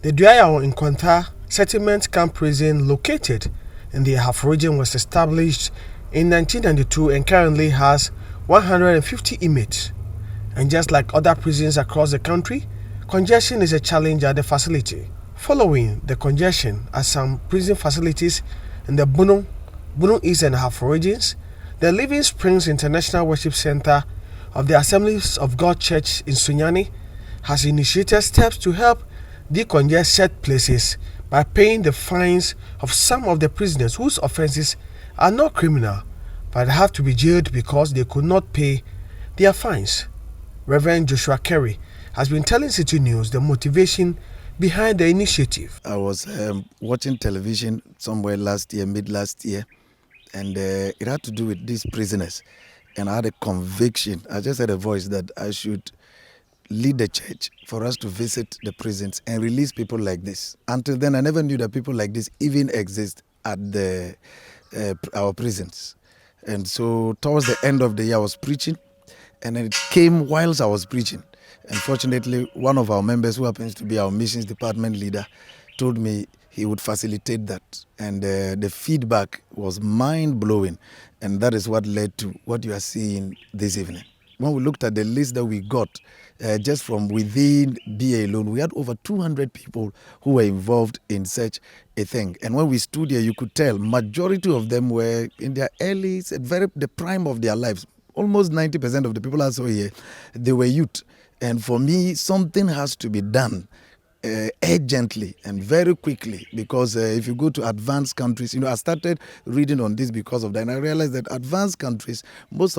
The Duayaw in Kwanta settlement camp prison located in the Ahafo region was established in 1992 and currently has 150 inmates. And just like other prisons across the country, congestion is a challenge at the facility. Following the congestion at some prison facilities in the Bunong East and Ahafo regions, the Living Springs International Worship Center of the Assemblies of God Church in Sunyani has initiated steps to help decongest said places by paying the fines of some of the prisoners whose offenses are not criminal but have to be jailed because they could not pay their fines. Reverend Joshua Kere has been telling Citi News the motivation behind the initiative. I was watching television somewhere mid last year, and it had to do with these prisoners. And I had a conviction. I just had a voice that I should lead the church for us to visit the prisons and release people like this. Until then, I never knew that people like this even exist at our prisons. And so towards the end of the year, I was preaching, and it came whilst I was preaching. Unfortunately, one of our members, who happens to be our missions department leader, told me he would facilitate that. And the feedback was mind-blowing. And that is what led to what you are seeing this evening. When we looked at the list that we got, just from within BA alone, we had over 200 people who were involved in such a thing. And when we stood here, you could tell majority of them were in their the prime of their lives. Almost 90% of the people I saw here, they were youth. And for me, something has to be done urgently and very quickly, because if you go to advanced countries, I started reading on this because of that, and I realized that advanced countries,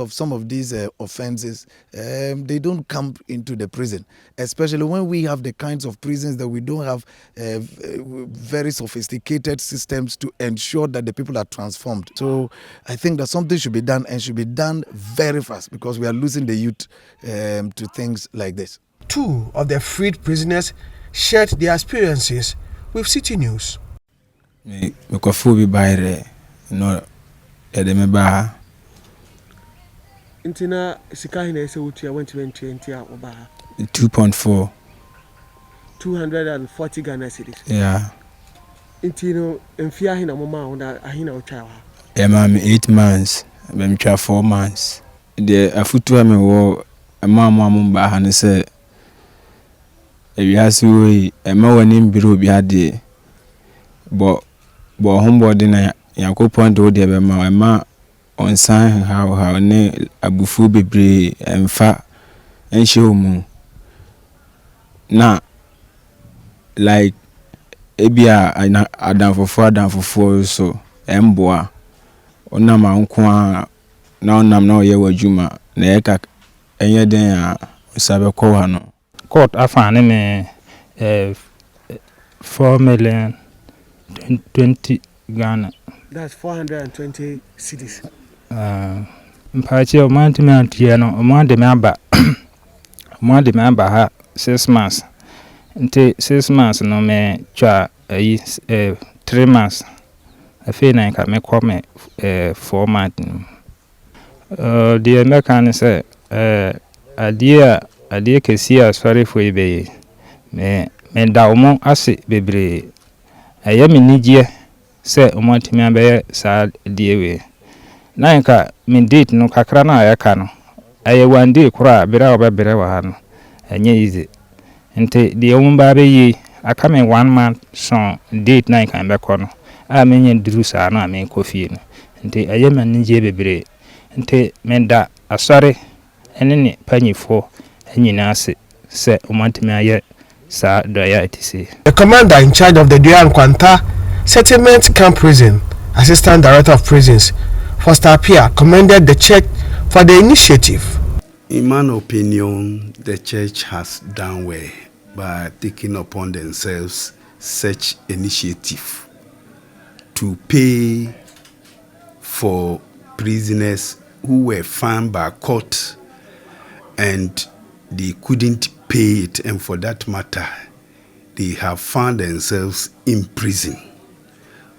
some of these offenses, they don't come into the prison, especially when we have the kinds of prisons that we don't have very sophisticated systems to ensure that the people are transformed. So I think that something should be done, and should be done very fast, because we are losing the youth to things like this. 2 of the freed prisoners shared their experiences with Citi News. Intina sikahina ese utia 2020 oba 2.4 240 Ghana cedis. Yeah. Intino emfia hina mama onda ahina ochawa. Mama 8 months, I'm 4 months. The afutu ame wo mama mumba hane se ewiase we wani mbiro bi ade bo homebody na yakopon do de be ma onsan how ne abufu bebre emfa enhye omu na like ebia adanfofo so emboa onama nko a na onam na oye wadwuma na eka enye den a osabe ko ha no court afane me 4 million 20 Ghana. That's 420 cedis. Mpachi o man to me antie no o man de me aba ha 6 months. Nte 6 months no me twa 3 months. Afi na ka me come 4 months. The American say adie kesi asori fo ibe me da omo ase bebre aya me nigye se omo timi abe sa die we na nka me date no kakra na aya no aya one day kura bere obebere wa ha no enye easy nte die omo ba be yi aka me 1 month so date na nka be ko no a me nye duru sa na me kofi no nte aya me nigye bebre nte me da asori ene ne panyifo the commander in charge of the Duan Kwanta Settlement Camp Prison, Assistant Director of Prisons, Foster Pia, commended the church for the initiative. In my opinion, the church has done well by taking upon themselves such initiative to pay for prisoners who were found by court and they couldn't pay it, and for that matter, they have found themselves in prison.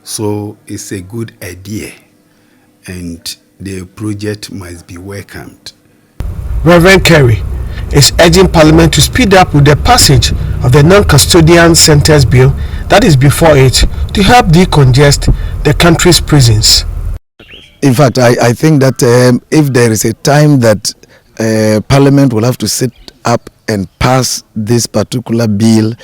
So it's a good idea, and the project must be welcomed. Reverend Kere is urging Parliament to speed up with the passage of the non-custodial centres bill that is before it to help decongest the country's prisons. In fact, I think that if there is a time that Parliament will have to sit up and pass this particular bill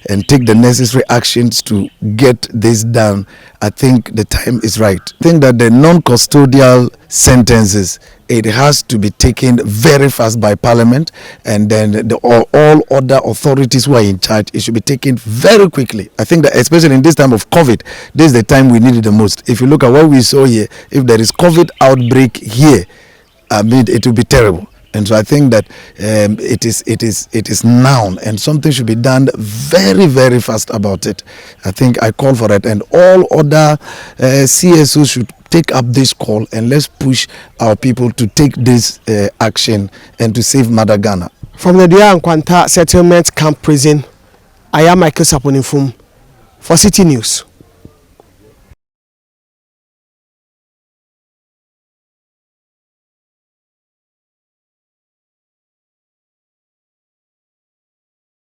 and take the necessary actions to get this done, I think the time is right. I think that the non-custodial sentences, it has to be taken very fast by Parliament, and then all other authorities who are in charge, it should be taken very quickly. I think that especially in this time of COVID, this is the time we need it the most. If you look at what we saw here, if there is COVID outbreak here, I mean, it will be terrible. And so I think that it is now, and something should be done very, very fast about it. I think I call for it, and all other CSOs should take up this call, and let's push our people to take this action and to save Mother Ghana. From the Dua and Kwanta Settlement Camp Prison, I am Michael Saponifum for Citi News.